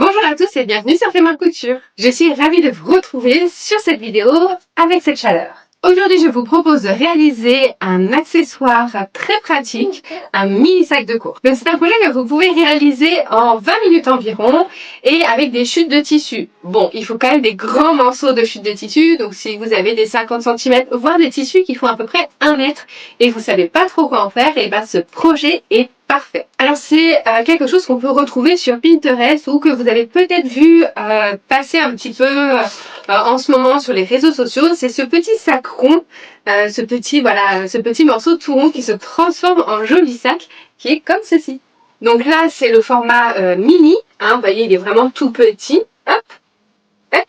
Bonjour à tous et bienvenue sur Fais-moi couture. Je suis ravie de vous retrouver sur cette vidéo avec cette chaleur. Aujourd'hui, je vous propose de réaliser un accessoire très pratique, un mini sac de cours. C'est un projet que vous pouvez réaliser en 20 minutes environ et avec des chutes de tissu. Bon, il faut quand même des grands morceaux de chutes de tissu, donc si vous avez des 50 cm, voire des tissus qui font à peu près 1 mètre et vous savez pas trop quoi en faire, et ce projet est parfait. Alors c'est quelque chose qu'on peut retrouver sur Pinterest ou que vous avez peut-être vu passer un petit peu en ce moment sur les réseaux sociaux. C'est ce petit sac rond, ce petit morceau tout rond qui se transforme en joli sac qui est comme ceci. Donc là c'est le format mini, hein, vous voyez il est vraiment tout petit. Hop, tac.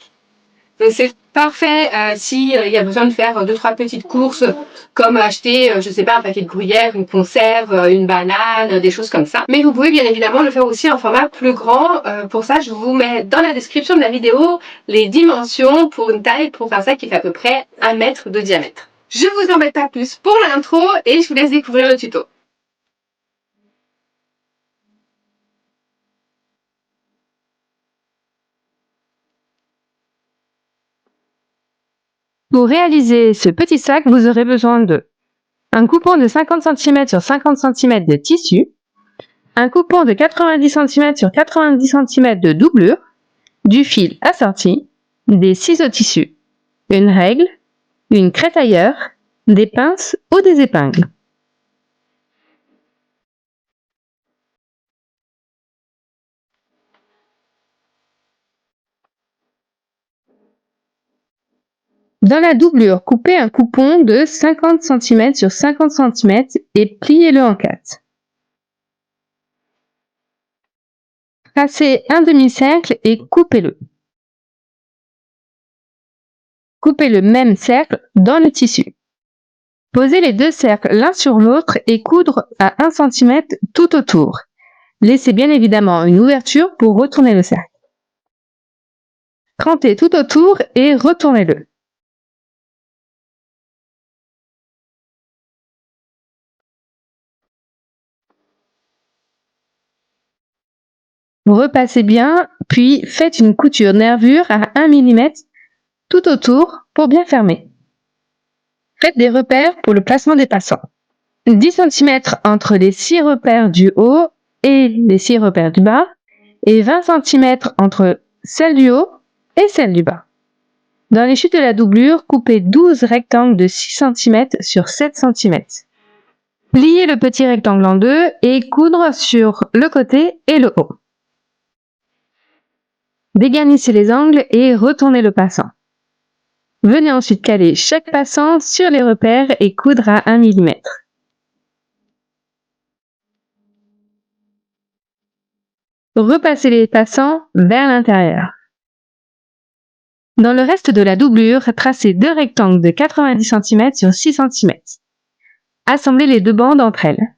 Donc c'est parfait si il y a besoin de faire 2-3 petites courses, comme acheter, je sais pas, un paquet de gruyère, une conserve, une banane, des choses comme ça. Mais vous pouvez bien évidemment le faire aussi en format plus grand. Pour ça, je vous mets dans la description de la vidéo les dimensions pour une taille pour faire ça qui fait à peu près 1 mètre de diamètre. Je vous embête pas plus pour l'intro et je vous laisse découvrir le tuto. Pour réaliser ce petit sac, vous aurez besoin de un coupon de 50 cm sur 50 cm de tissu, un coupon de 90 cm sur 90 cm de doublure, du fil assorti, des ciseaux tissu, une règle, une crétailleur, des pinces ou des épingles. Dans la doublure, coupez un coupon de 50 cm sur 50 cm et pliez-le en 4. Tracez un demi-cercle et coupez-le. Coupez le même cercle dans le tissu. Posez les deux cercles l'un sur l'autre et coudre à 1 cm tout autour. Laissez bien évidemment une ouverture pour retourner le cercle. Crantez tout autour et retournez-le. Repassez bien, puis faites une couture nervure à 1 mm tout autour pour bien fermer. Faites des repères pour le placement des passants. 10 cm entre les 6 repères du haut et les 6 repères du bas, et 20 cm entre celle du haut et celle du bas. Dans les chutes de la doublure, coupez 12 rectangles de 6 cm sur 7 cm. Pliez le petit rectangle en deux et coudre sur le côté et le haut. Dégarnissez les angles et retournez le passant. Venez ensuite caler chaque passant sur les repères et coudre à 1 mm. Repassez les passants vers l'intérieur. Dans le reste de la doublure, tracez deux rectangles de 90 cm sur 6 cm. Assemblez les deux bandes entre elles.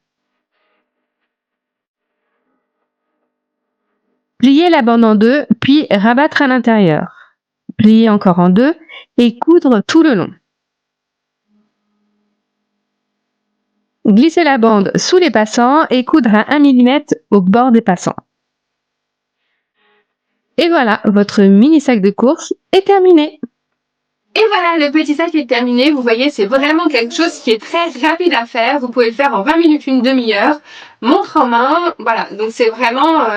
Pliez la bande en deux, puis rabattre à l'intérieur. Plier encore en deux et coudre tout le long. Glissez la bande sous les passants et coudre à 1 mm au bord des passants. Et voilà, votre mini sac de course est terminé. Et voilà, le petit sac est terminé. Vous voyez, c'est vraiment quelque chose qui est très rapide à faire. Vous pouvez le faire en 20 minutes, une demi-heure, montre en main. Voilà, donc c'est vraiment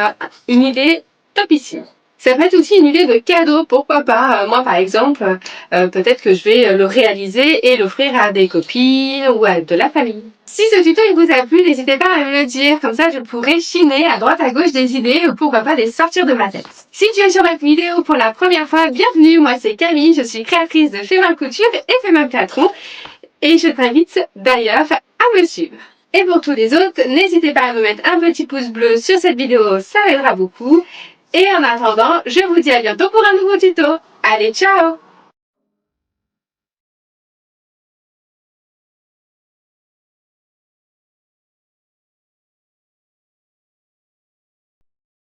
une idée topissime. Ça peut être aussi une idée de cadeau, pourquoi pas. Moi, par exemple, peut-être que je vais le réaliser et l'offrir à des copines ou à de la famille. Si ce tuto il vous a plu, n'hésitez pas à me le dire, comme ça je pourrai chiner à droite à gauche des idées ou pourquoi pas les sortir de ma tête. Si tu es sur ma vidéo pour la première fois, bienvenue, moi c'est Camille, je suis créatrice de Fais-moi couture et Fais-moi patron et je t'invite d'ailleurs à me suivre. Et pour tous les autres, n'hésitez pas à me mettre un petit pouce bleu sur cette vidéo, ça m'aidera beaucoup. Et en attendant, je vous dis à bientôt pour un nouveau tuto. Allez, ciao!